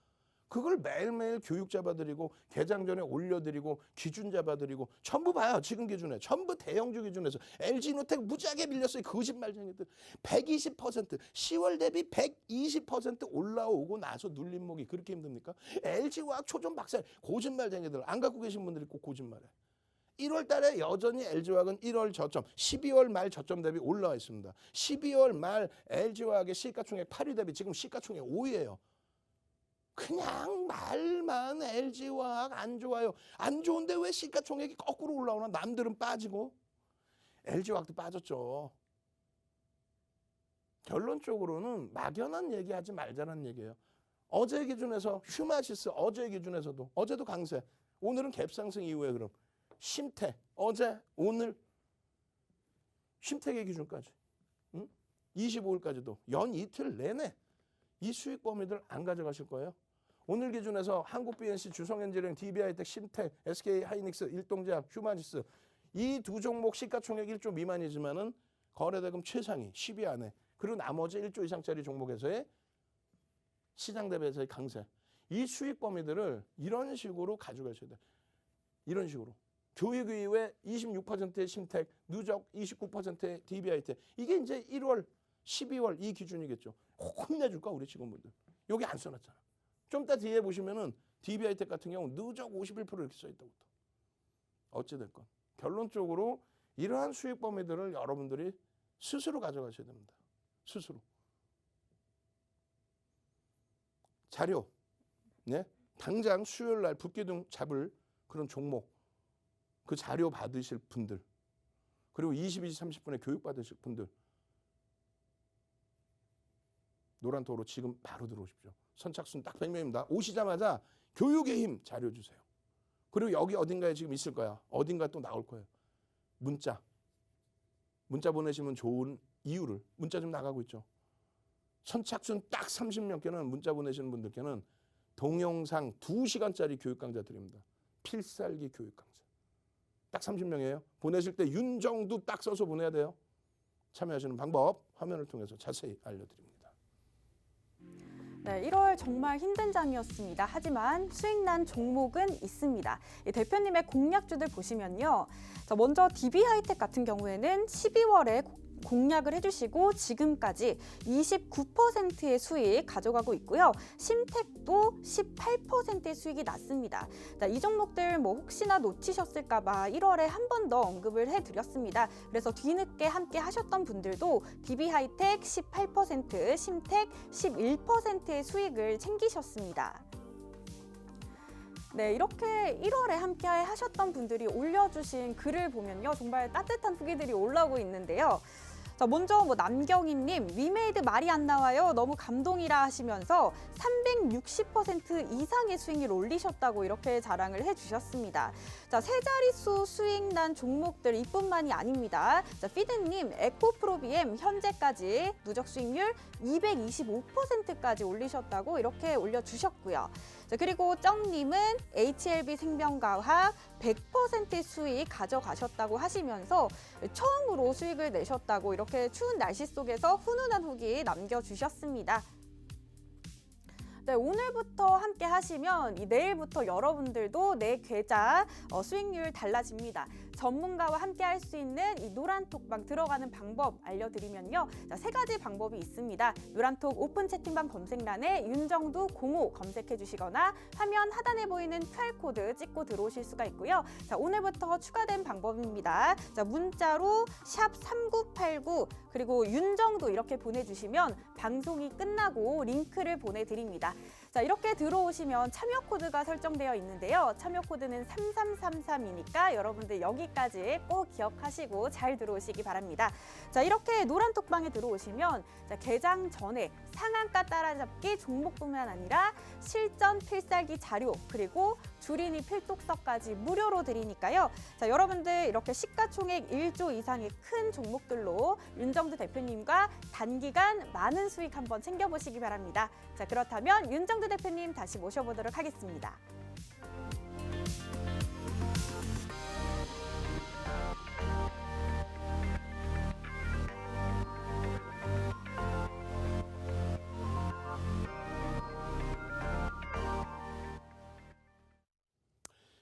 그걸 매일매일 교육 잡아드리고 개장 전에 올려드리고 기준 잡아드리고 전부 봐요. 지금 기준에. 전부 대형주 기준에서. LG노텍 무지하게 밀렸어요. 거짓말쟁이들. 120% 10월 대비 120% 올라오고 나서 눌림목이 그렇게 힘듭니까? LG화학 초점 박살. 거짓말쟁이들. 안 갖고 계신 분들이 꼭 거짓말해. 1월 달에 여전히 LG화학은 1월 저점, 12월 말 저점 대비 올라와 있습니다. 12월 말 LG화학의 시가총액 8위 대비 지금 시가총액 5위예요. 그냥 말만 LG화학 안 좋아요. 안 좋은데 왜 시가총액이 거꾸로 올라오나? 남들은 빠지고 LG화학도 빠졌죠. 결론적으로는 막연한 얘기하지 말자는 얘기예요. 어제 기준에서 슈마시스 어제 기준에서도 어제도 강세. 오늘은 갭상승 이후에 그럼 심택 어제 오늘 심택의 기준까지 25일까지도 연 이틀 내내 이 수익 범위들 안 가져가실 거예요. 오늘 기준에서 한국 BNC, 주성엔지니어링, DB하이텍, 심택, SK하이닉스, 일동제약, 휴마니스 이 두 종목 시가총액 1조 미만이지만은 거래대금 최상위 10위 안에 그리고 나머지 1조 이상짜리 종목에서의 시장 대비해서의 강세 이 수익 범위들을 이런 식으로 가져가셔야 돼요. 이런 식으로. 교육 이후에 26%의 심택, 누적 29%의 DB하이텍 이게 이제 1월, 12월 이 기준이겠죠. 혼내줄까 우리 직원분들. 여기 안 써놨잖아. 좀 이따 뒤에 보시면은 DB하이텍 같은 경우 누적 51% 이렇게 써있다고. 어찌됐건 결론적으로 이러한 수익 범위들을 여러분들이 스스로 가져가셔야 됩니다. 스스로. 자료. 네? 당장 수요일 날 붓기둥 잡을 그런 종목. 그 자료 받으실 분들. 그리고 22시 30분에 교육 받으실 분들. 노란토로 지금 바로 들어오십시오. 선착순 딱 100명입니다. 오시자마자 교육의 힘 자료 주세요. 그리고 여기 어딘가에 지금 있을 거야. 어딘가 또 나올 거예요. 문자. 문자 보내시면 좋은 이유를. 문자 좀 나가고 있죠. 선착순 딱 30명께는 문자 보내시는 분들께는 동영상 2시간짜리 교육 강좌 드립니다. 필살기 교육 강좌. 딱 30명이에요. 보내실 때 윤정두 딱 써서 보내야 돼요. 참여하시는 방법 화면을 통해서 자세히 알려드립니다. 네, 1월 정말 힘든 장이었습니다. 하지만 수익난 종목은 있습니다. 이 대표님의 공략주들 보시면요. 자, 먼저 DB하이텍 같은 경우에는 12월에 공략을 해주시고 지금까지 29%의 수익 가져가고 있고요. 심택도 18%의 수익이 났습니다. 자, 이 종목들 뭐 혹시나 놓치셨을까 봐 1월에 한 번 더 언급을 해드렸습니다. 그래서 뒤늦게 함께 하셨던 분들도 DB하이텍 18%, 심택 11%의 수익을 챙기셨습니다. 네, 이렇게 1월에 함께 하셨던 분들이 올려주신 글을 보면요. 정말 따뜻한 후기들이 올라오고 있는데요. 자, 먼저 남경희님, 위메이드 말이 안 나와요. 너무 감동이라 하시면서 360% 이상의 수익률 올리셨다고 이렇게 자랑을 해주셨습니다. 자, 세 자릿수 수익 난 종목들 이뿐만이 아닙니다. 자, 피드님, 에코프로비엠 현재까지 누적 수익률 225%까지 올리셨다고 이렇게 올려주셨고요. 자, 그리고 쩡님은 HLB 생명과학 100% 수익 가져가셨다고 하시면서 처음으로 수익을 내셨다고 이렇게 추운 날씨 속에서 훈훈한 후기 남겨주셨습니다. 네, 오늘부터 함께 하시면 내일부터 여러분들도 내 계좌 수익률 달라집니다. 전문가와 함께 할 수 있는 이 노란톡방 들어가는 방법 알려드리면요. 자, 세 가지 방법이 있습니다. 노란톡 오픈 채팅방 검색란에 윤정두 05 검색해 주시거나 화면 하단에 보이는 QR코드 찍고 들어오실 수가 있고요. 자, 오늘부터 추가된 방법입니다. 자, 문자로 샵 3989 그리고 윤정두 이렇게 보내주시면 방송이 끝나고 링크를 보내드립니다. 자, 이렇게 들어오시면 참여 코드가 설정되어 있는데요. 참여 코드는 3333이니까 여러분들 여기까지 꼭 기억하시고 잘 들어오시기 바랍니다. 자, 이렇게 노란톡방에 들어오시면 자, 개장 전에 상한가 따라잡기 종목뿐만 아니라 실전 필살기 자료 그리고 주린이 필독서까지 무료로 드리니까요. 자, 여러분들 이렇게 시가총액 1조 이상의 큰 종목들로 윤정두 대표님과 단기간 많은 수익 한번 챙겨보시기 바랍니다. 자, 그렇다면 윤정두 대표님 다시 모셔보도록 하겠습니다.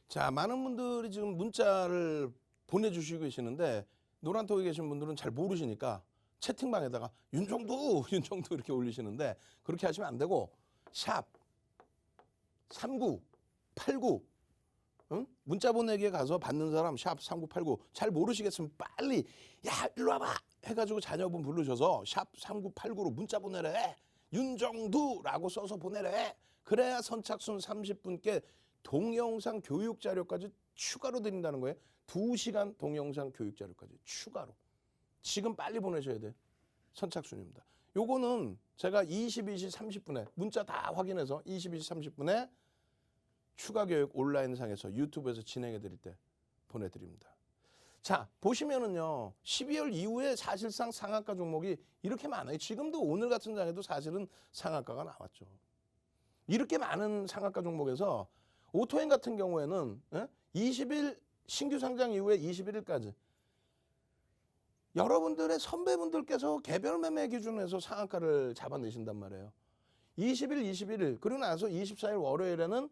자, 많은 분들이 지금 문자를 보내주시고 계시는데 노란톡에 계신 분들은 잘 모르시니까 채팅방에다가 윤정두 이렇게 올리시는데 그렇게 하시면 안 되고 샵 3989 응? 문자 보내기에 가서 받는 사람 샵 3989 잘 모르시겠으면 빨리 야 일로 와봐 해가지고 자녀분 부르셔서 샵 3989로 문자 보내래 윤정두라고 써서 보내래 그래야 선착순 30분께 동영상 교육 자료까지 추가로 드린다는 거예요. 2시간 동영상 교육 자료까지 추가로. 지금 빨리 보내셔야 돼요. 선착순입니다. 요거는 제가 22시 30분에 문자 다 확인해서 22시 30분에 추가 교육 온라인 상에서 유튜브에서 진행해 드릴 때 보내드립니다. 자, 보시면은요. 12월 이후에 사실상 상한가 종목이 이렇게 많아요. 지금도 오늘 같은 장에도 사실은 상한가가 나왔죠. 이렇게 많은 상한가 종목에서 오토엔 같은 경우에는 20일 신규 상장 이후에 21일까지 여러분들의 선배분들께서 개별 매매 기준에서 상한가를 잡아내신단 말이에요. 20일, 21일 그리고 나서 24일 월요일에는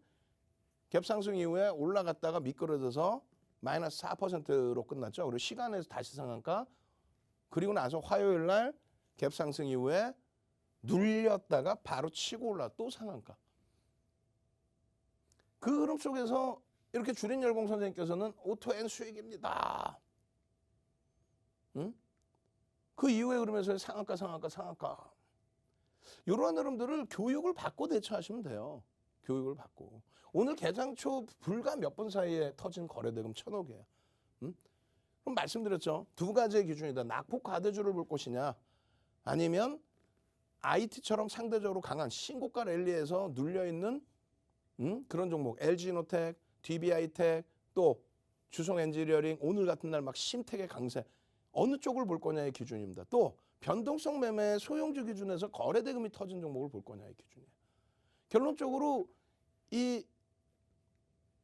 갭상승 이후에 올라갔다가 미끄러져서 마이너스 4%로 끝났죠. 그리고 시간에서 다시 상한가 그리고 나서 화요일 날 갭상승 이후에 눌렸다가 바로 치고 올라 또 상한가. 그 흐름 속에서 이렇게 주린열공 선생님께서는 오토엔 수익입니다. 응? 그 이후에 흐름에서 상한가. 이러한 흐름들을 교육을 받고 대처하시면 돼요. 교육을 받고. 오늘 개장 초 불과 몇 분 사이에 터진 거래대금 1,000억이에요. 응? 그럼 말씀드렸죠. 두 가지의 기준이다. 낙폭 과대주를 볼 것이냐 아니면 IT처럼 상대적으로 강한 신고가 랠리에서 눌려있는 그런 종목 LG노텍, DBI텍 또 주성엔지니어링 오늘 같은 날 막 심텍의 강세 어느 쪽을 볼 거냐의 기준입니다. 또 변동성 매매 소형주 기준에서 거래대금이 터진 종목을 볼 거냐의 기준이에요. 결론적으로 이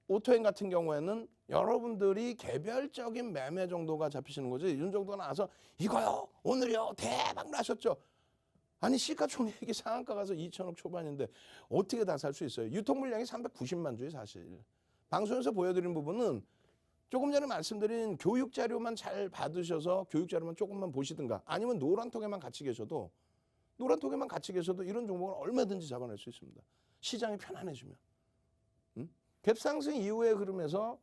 오토엔 같은 경우에는 여러분들이 개별적인 매매 정도가 잡히시는 거지 이런 정도가 나와서 이거요 오늘요 대박 나셨죠. 아니 시가총액이 상한가 가서 2천억 초반인데 어떻게 다 살 수 있어요. 유통 물량이 390만 주에 사실. 방송에서 보여드린 부분은 조금 전에 말씀드린 교육 자료만 잘 받으셔서 교육 자료만 조금만 보시든가 아니면 노란톡에만 같이 계셔도 이런 종목을 얼마든지 잡아낼 수 있습니다. 시장이 편안해지면. 갭상승 이후에 흐름에서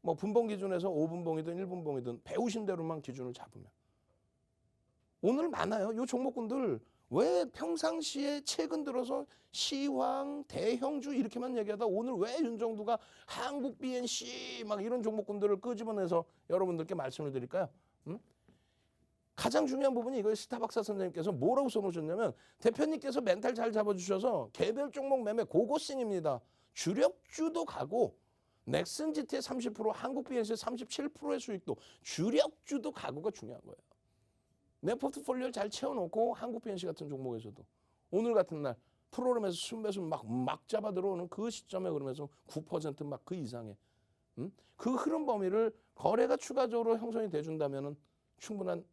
뭐 분봉 기준에서 5분봉이든 1분봉이든 배우신 대로만 기준을 잡으면 오늘 많아요. 요 종목군들 왜 평상시에 최근 들어서 시황, 대형주 이렇게만 얘기하다 오늘 왜 윤정두가 한국 BNC 막 이런 종목군들을 끄집어내서 여러분들께 말씀을 드릴까요? 가장 중요한 부분이 이거예요. 스타박사 선생님께서 뭐라고 써놓으셨냐면 대표님께서 멘탈 잘 잡아주셔서 개별 종목 매매 고고싱입니다. 주력주도 가고 넥슨 GT의 30%, 한국 BNC 37%의 수익도 주력주도 가고가 중요한 거예요. 내 포트폴리오를 잘 채워놓고 한국 BNC 같은 종목에서도 오늘 같은 날 프로그램에서 순매수 막 잡아 들어오는 그 시점에 그러면서 9% 막 그 이상의 그 흐름 범위를 거래가 추가적으로 형성이 돼준다면은 충분한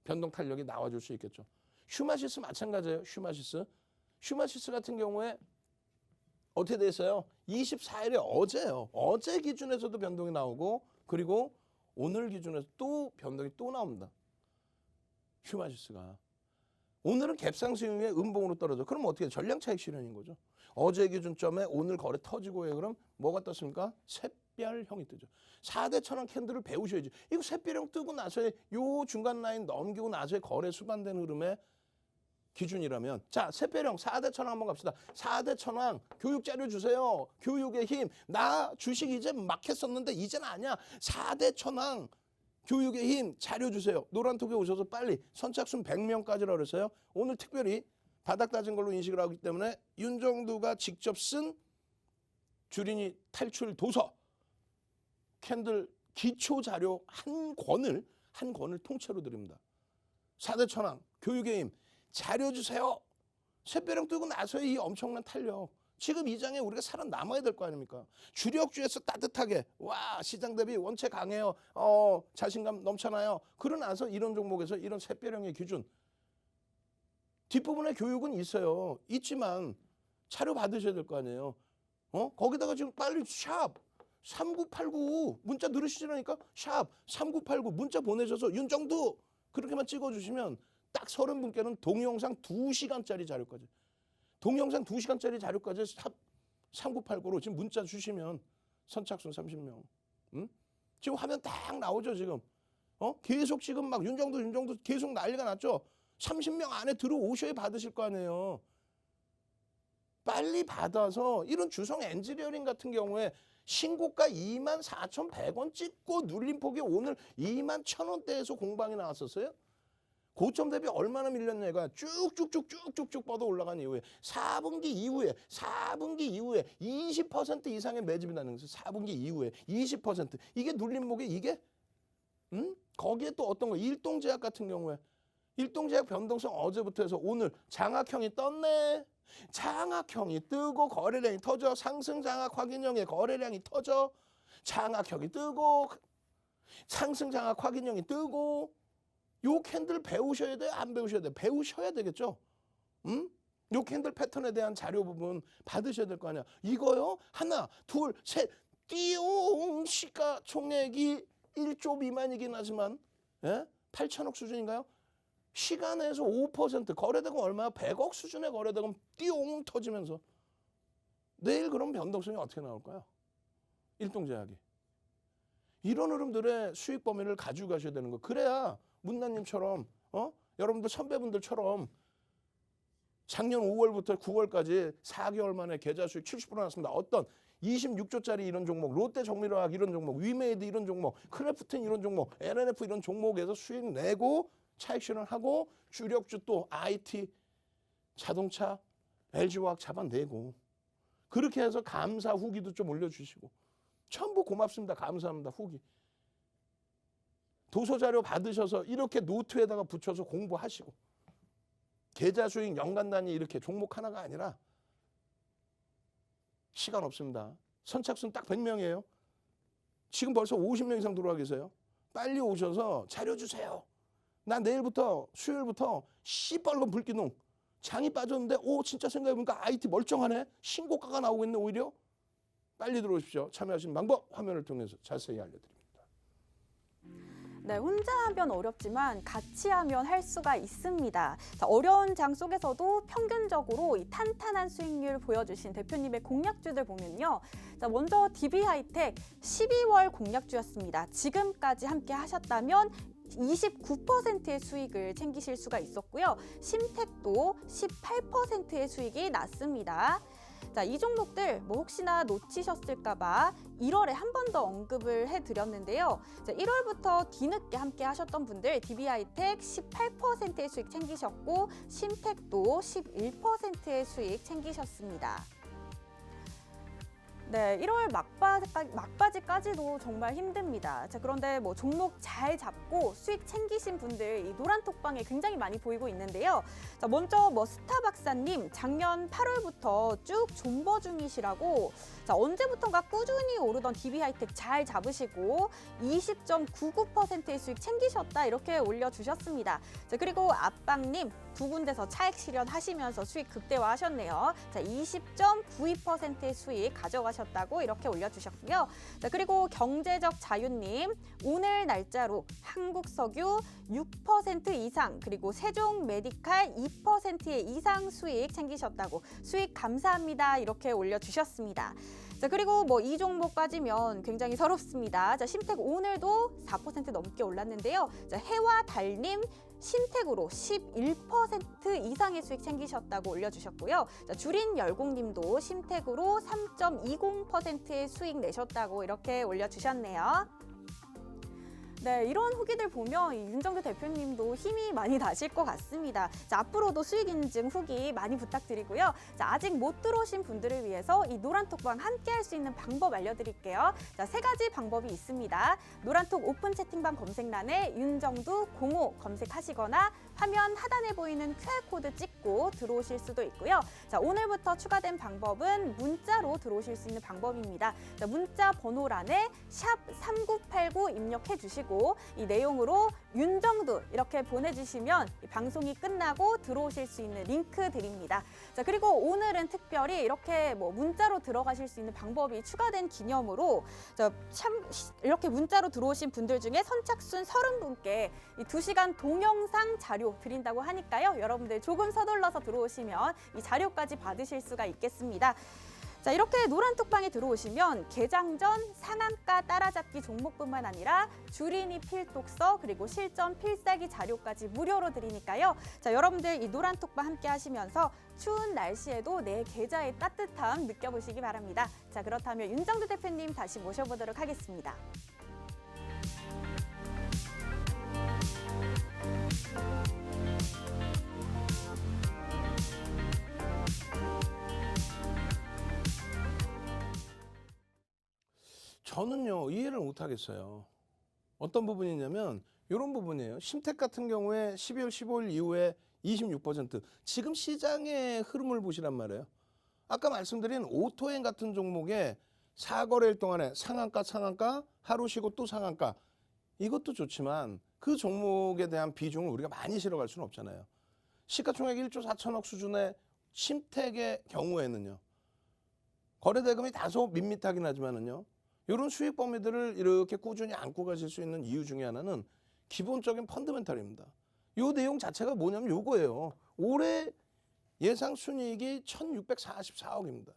변동 탄력이 나와줄 수 있겠죠. 슈마시스 마찬가지예요. 슈마시스 같은 경우에 어떻게 돼 있어요? 24일에 어제요. 어제 기준에서도 변동이 나오고 그리고 오늘 기준에서 또 변동이 또 나옵니다. 슈마시스가. 오늘은 갭상승에 음봉으로 떨어져. 그럼 어떻게 해? 전량 차익 실현인 거죠. 어제 기준점에 오늘 거래 터지고요. 그럼 뭐가 떴습니까? 샛별형이 뜨죠. 4대 천왕 캔들을 배우셔야지. 이거 샛별형 뜨고 나서의 요 중간 라인 넘기고 나서의 거래 수반된 흐름의 기준이라면 자, 샛별형 4대 천왕 한번 갑시다. 4대 천왕 교육 자료 주세요. 교육의 힘. 나 주식 이제 막 했었는데 이제는 아니야. 4대 천왕 교육의 힘 자료 주세요. 노란톡에 오셔서 빨리 선착순 100명까지라 그랬어요. 오늘 특별히 바닥 다진 걸로 인식을 하기 때문에 윤정두가 직접 쓴 주린이 탈출 도서 캔들 기초 자료 한 권을 통째로 드립니다. 4대 천왕 교육의 힘 자료 주세요. 샛별형 뜨고 나서의 이 엄청난 탄력. 지금 이 장에 우리가 살아남아야 될 거 아닙니까? 주력주에서 따뜻하게 와 시장 대비 원체 강해요. 자신감 넘쳐나요. 그러고 나서 이런 종목에서 이런 샛별형의 기준. 뒷부분에 교육은 있어요. 있지만 자료 받으셔야 될 거 아니에요. 거기다가 지금 빨리 샵 3989 문자 누르시라니까 샵 3989 문자 보내셔서 윤정두 그렇게만 찍어주시면 딱 30분께는 동영상 2시간짜리 자료까지. 동영상 2시간짜리 자료까지 샵 3989로 지금 문자 주시면 선착순 30명. 지금 화면 딱 나오죠 지금. 계속 지금 막 윤정두 계속 난리가 났죠. 30명 안에 들어오셔야 받으실 거 아니에요. 빨리 받아서 이런 주성 엔지니어링 같은 경우에 신고가 24,100원 찍고 눌림폭이 오늘 21,000원대에서 공방이 나왔었어요. 고점 대비 얼마나 밀렸냐가 쭉쭉쭉 뻗어 올라간 이후에 4분기 이후에 20% 이상의 매집이 나는 거죠. 4분기 이후에 20% 이게 눌림목이 이게 거기에 또 어떤 거 일동제약 같은 경우에 일동제약 변동성 어제부터 해서 오늘 장악형이 떴네. 장악형이 뜨고 거래량이 터져. 상승 장악 확인형의 거래량이 터져. 장악형이 뜨고 상승 장악 확인형이 뜨고 요 캔들 배우셔야 돼요? 안 배우셔야 돼요? 배우셔야 되겠죠? 요 캔들 패턴에 대한 자료 부분 받으셔야 될 거 아니야. 이거요? 하나, 둘, 셋. 띠용 시가총액이 1조 미만이긴 하지만 8천억 수준인가요? 시간에서 5% 거래대금 얼마야? 100억 수준의 거래대금 띠용 터지면서 내일 그럼 변동성이 어떻게 나올까요? 일동제약이. 이런 흐름들의 수익 범위를 가지고 가셔야 되는 거. 그래야 문나님처럼 여러분들 선배분들처럼 작년 5월부터 9월까지 4개월 만에 계좌 수익 70% 났습니다. 어떤 26조짜리 이런 종목, 롯데 정밀화학 이런 종목, 위메이드 이런 종목, 크래프튼 이런 종목, LNF 이런 종목에서 수익 내고 차익 실현하고 주력주 또 IT, 자동차, LG화학 잡아내고 그렇게 해서 감사 후기도 좀 올려주시고 전부 고맙습니다. 감사합니다. 후기. 도서자료 받으셔서 이렇게 노트에다가 붙여서 공부하시고 계좌 수익 연간 단위 이렇게 종목 하나가 아니라 시간 없습니다. 선착순 딱 100명이에요. 지금 벌써 50명 이상 들어와 계세요. 빨리 오셔서 자료 주세요. 나 내일부터 수요일부터 시뻘건 불기둥 장이 빠졌는데 진짜 생각해보니까 IT 멀쩡하네. 신고가가 나오고 있네 오히려. 빨리 들어오십시오. 참여하시는 방법 화면을 통해서 자세히 알려드립니다. 네, 혼자 하면 어렵지만 같이 하면 할 수가 있습니다. 자, 어려운 장 속에서도 평균적으로 이 탄탄한 수익률 보여주신 대표님의 공략주들 보면요. 자, 먼저 DB하이텍 12월 공략주였습니다. 지금까지 함께 하셨다면 29%의 수익을 챙기실 수가 있었고요. 심택도 18%의 수익이 났습니다. 자, 이 종목들 뭐 혹시나 놓치셨을까봐 1월에 한 번 더 언급을 해드렸는데요. 자, 1월부터 뒤늦게 함께 하셨던 분들 DB하이텍 18%의 수익 챙기셨고 심택도 11%의 수익 챙기셨습니다. 네, 1월 막바지까지도 정말 힘듭니다. 자, 그런데 뭐 종목 잘 잡고 수익 챙기신 분들 이 노란 톡방에 굉장히 많이 보이고 있는데요. 자, 먼저 뭐 스타박사님 작년 8월부터 쭉 존버 중이시라고 자, 언제부턴가 꾸준히 오르던 DB하이텍 잘 잡으시고 20.99%의 수익 챙기셨다 이렇게 올려주셨습니다. 자, 그리고 압박님 두 군데서 차익 실현하시면서 수익 극대화하셨네요. 자, 20.92%의 수익 가져가셨다고 이렇게 올려주셨고요. 자, 그리고 경제적 자유님 오늘 날짜로 한국석유 6% 이상 그리고 세종 메디칼 2%의 이상 수익 챙기셨다고 수익 감사합니다 이렇게 올려주셨습니다. 자, 그리고 뭐 이 종목 빠지면 굉장히 서럽습니다. 자, 심택 오늘도 4% 넘게 올랐는데요. 자, 해와 달님 심택으로 11% 이상의 수익 챙기셨다고 올려주셨고요. 자, 주린 열공님도 심택으로 3.20%의 수익 내셨다고 이렇게 올려주셨네요. 네, 이런 후기들 보면 윤정두 대표님도 힘이 많이 나실 것 같습니다. 자, 앞으로도 수익 인증 후기 많이 부탁드리고요. 자, 아직 못 들어오신 분들을 위해서 이 노란톡방 함께 할 수 있는 방법 알려드릴게요. 자, 3가지 방법이 있습니다. 노란톡 오픈 채팅방 검색란에 윤정두 05 검색하시거나 화면 하단에 보이는 QR코드 찍고 들어오실 수도 있고요. 자, 오늘부터 추가된 방법은 문자로 들어오실 수 있는 방법입니다. 자, 문자 번호란에 샵 3989 입력해 주시고 이 내용으로 윤정두 이렇게 보내주시면 방송이 끝나고 들어오실 수 있는 링크 드립니다. 자, 그리고 오늘은 특별히 이렇게 뭐 문자로 들어가실 수 있는 방법이 추가된 기념으로 이렇게 문자로 들어오신 분들 중에 선착순 30분께 이 2시간 동영상 자료 드린다고 하니까요. 여러분들 조금 서둘러서 들어오시면 이 자료까지 받으실 수가 있겠습니다. 자, 이렇게 노란톡방에 들어오시면 개장 전 상한가 따라잡기 종목뿐만 아니라 주린이 필독서 그리고 실전 필살기 자료까지 무료로 드리니까요. 자, 여러분들 이 노란톡방 함께 하시면서 추운 날씨에도 내 계좌의 따뜻함 느껴보시기 바랍니다. 자, 그렇다면 윤정두 대표님 다시 모셔보도록 하겠습니다. 저는요 이해를 못하겠어요. 어떤 부분이냐면 이런 부분이에요. 심택 같은 경우에 12월 15일 이후에 26% 지금 시장의 흐름을 보시란 말이에요. 아까 말씀드린 오토행 같은 종목에 4거래일 동안에 상한가 하루 쉬고 또 상한가 이것도 좋지만 그 종목에 대한 비중을 우리가 많이 실어갈 수는 없잖아요. 시가총액 1조 4천억 수준의 심택의 경우에는요. 거래대금이 다소 밋밋하긴 하지만은요. 이런 수익 범위들을 이렇게 꾸준히 안고 가실 수 있는 이유 중에 하나는 기본적인 펀더멘탈입니다. 이 내용 자체가 뭐냐면 요거예요. 올해 예상 순이익이 1,644억입니다.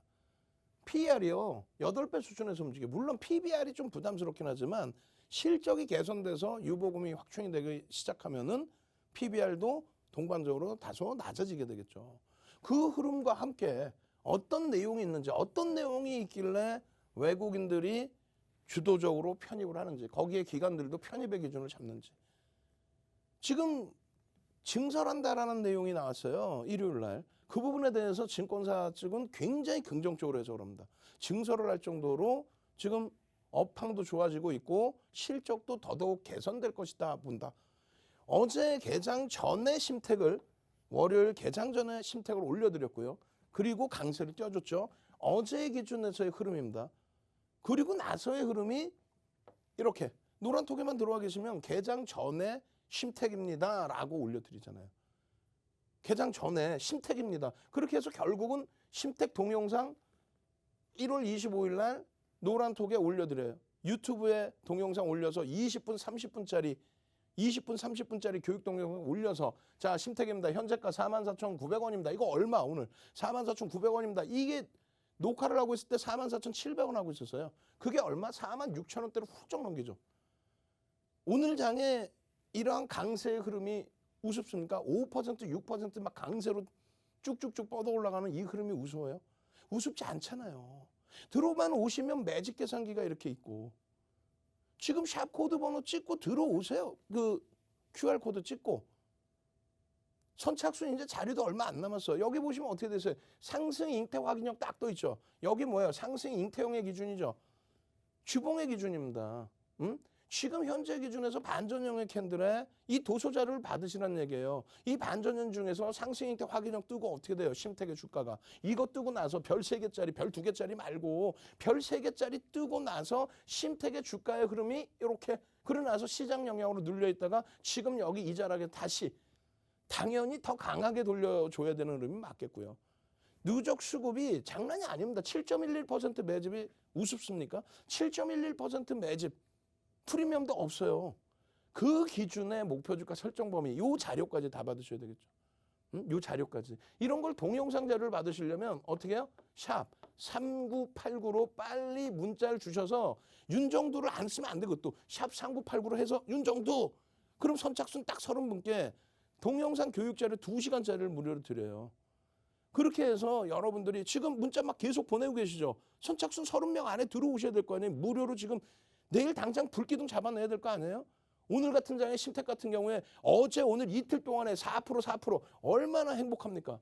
PER이요. 8배 수준에서 움직여요. 물론 PBR이 좀 부담스럽긴 하지만 실적이 개선돼서 유보금이 확충이 되기 시작하면은 PBR도 동반적으로 다소 낮아지게 되겠죠. 그 흐름과 함께 어떤 내용이 있는지 어떤 내용이 있길래 외국인들이 주도적으로 편입을 하는지 거기에 기관들도 편입의 기준을 잡는지 지금 증설한다라는 내용이 나왔어요. 일요일 날. 그 부분에 대해서 증권사 측은 굉장히 긍정적으로 해석을 합니다. 증설을 할 정도로 지금 업황도 좋아지고 있고 실적도 더더욱 개선될 것이다 본다. 어제 개장 전에 심택을 월요일 개장 전에 심택을 올려드렸고요. 그리고 강세를 띄워줬죠. 어제의 기준에서의 흐름입니다. 그리고 나서의 흐름이 이렇게 노란톡에만 들어와 계시면 개장 전에 심택입니다 라고 올려드리잖아요. 개장 전에 심택입니다. 그렇게 해서 결국은 심택 동영상 1월 25일 날 노란톡에 올려드려요. 유튜브에 동영상 올려서 20분 30분짜리 교육 동영상 올려서 자 심택입니다. 현재가 44,900원입니다. 이거 얼마 오늘 44,900원입니다. 이게 녹화를 하고 있을 때 44,700원 하고 있었어요. 그게 얼마? 46,000원대로 훌쩍 넘기죠. 오늘 장에 이러한 강세의 흐름이 우습습니까? 5%, 6%막 강세로 쭉쭉쭉 뻗어 올라가는 이 흐름이 우스워요? 우습지 않잖아요. 들어만 오시면 매직 계산기가 이렇게 있고 지금 샵 코드 번호 찍고 들어오세요. 그 QR코드 찍고 선착순 이제 자리도 얼마 안 남았어. 여기 보시면 어떻게 되세요? 상승 잉태 확인형 딱 떠 있죠. 여기 뭐예요? 상승 잉태형의 기준이죠. 주봉의 기준입니다. 지금 현재 기준에서 반전형의 캔들에 이 도소 자료를 받으시라는 얘기예요. 이 반전형 중에서 상승 잉태 확인형 뜨고 어떻게 돼요? 심택의 주가가. 이거 뜨고 나서 별 3개짜리, 별 2개짜리 말고 별 3개짜리 뜨고 나서 심택의 주가의 흐름이 이렇게 그러고 나서 시장 영향으로 눌려 있다가 지금 여기 이 자락에 다시 당연히 더 강하게 돌려줘야 되는 흐름이 맞겠고요. 누적 수급이 장난이 아닙니다. 7.11% 매집이 우습습니까? 7.11% 매집 프리미엄도 없어요. 그 기준의 목표 주가 설정 범위 요 자료까지 다 받으셔야 되겠죠. 요 자료까지. 이런 걸 동영상 자료를 받으시려면 어떻게 해요? 샵 3989로 빨리 문자를 주셔서 윤정두를 안 쓰면 안 되고 또 샵 3989로 해서 윤정두 그럼 선착순 딱 30분께 동영상 교육 자료 2시간짜리를 무료로 드려요. 그렇게 해서 여러분들이 지금 문자 막 계속 보내고 계시죠. 선착순 30명 안에 들어오셔야 될 거 아니에요. 무료로 지금 내일 당장 불기둥 잡아내야 될 거 아니에요. 오늘 같은 장에 심택 같은 경우에 어제 오늘 이틀 동안에 4% 얼마나 행복합니까?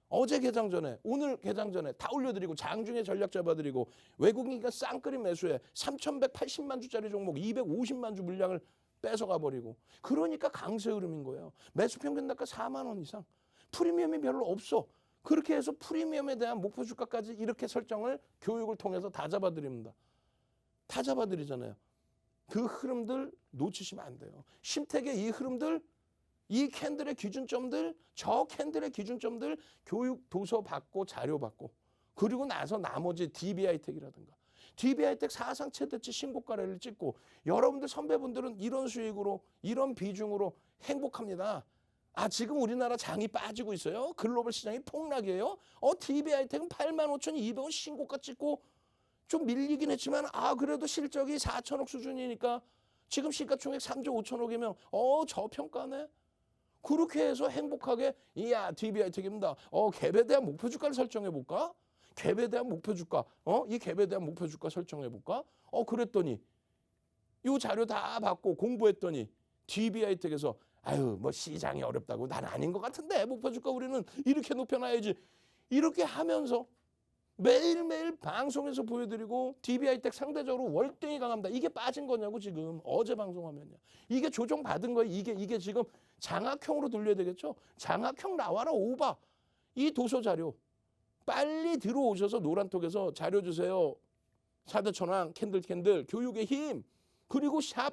어제 개장 전에 오늘 개장 전에 다 올려드리고 장중에 전략 잡아드리고 외국인과 쌍끌이 매수에 3,180만 주짜리 종목 250만 주 물량을 뺏어가 버리고 그러니까 강세 흐름인 거예요. 매수 평균 단가 4만 원 이상. 프리미엄이 별로 없어. 그렇게 해서 프리미엄에 대한 목표 주가까지 이렇게 설정을 교육을 통해서 다 잡아드립니다. 다 잡아드리잖아요. 그 흐름들 놓치시면 안 돼요. 심택의 이 흐름들, 이 캔들의 기준점들, 저 캔들의 기준점들 교육 도서 받고 자료 받고 그리고 나서 나머지 DBI텍이라든가 DBI텍 사상 최대치 신고가를 찍고 여러분들 선배분들은 이런 수익으로 이런 비중으로 행복합니다. 아 지금 우리나라 장이 빠지고 있어요. 글로벌 시장이 폭락이에요. DBI텍은 85,200원 신고가 찍고 좀 밀리긴 했지만 그래도 실적이 4천억 수준이니까 지금 시가총액 3조 5천억이면 저평가네. 그렇게 해서 행복하게 이야 DBI텍입니다. 갭에 대한 목표 주가를 설정해 볼까? 갭에 대한 목표 주가. 이 갭에 대한 목표 주가 설정해 볼까? 그랬더니 이 자료 다 받고 공부했더니 DBI텍에서 아유 뭐 시장이 어렵다고 난 아닌 것 같은데 목표 주가 우리는 이렇게 높여놔야지. 이렇게 하면서 매일매일 방송에서 보여드리고 DBI텍 상대적으로 월등히 강합니다. 이게 빠진 거냐고 지금 어제 방송하면요. 이게 조정받은 거예요. 이게 지금 장악형으로 돌려야 되겠죠. 장악형 나와라 오바. 이 도서 자료 빨리 들어오셔서 노란톡에서 자료 주세요. 4대 천왕 캔들 교육의 힘 그리고 샵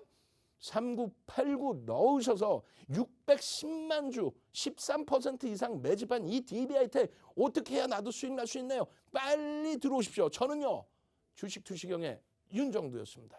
3989 넣으셔서 610만 주 13% 이상 매집한 이 DBI텍 어떻게 해야 나도 수익 날 수 있나요? 빨리 들어오십시오. 저는요 주식 투시경의 윤정두였습니다.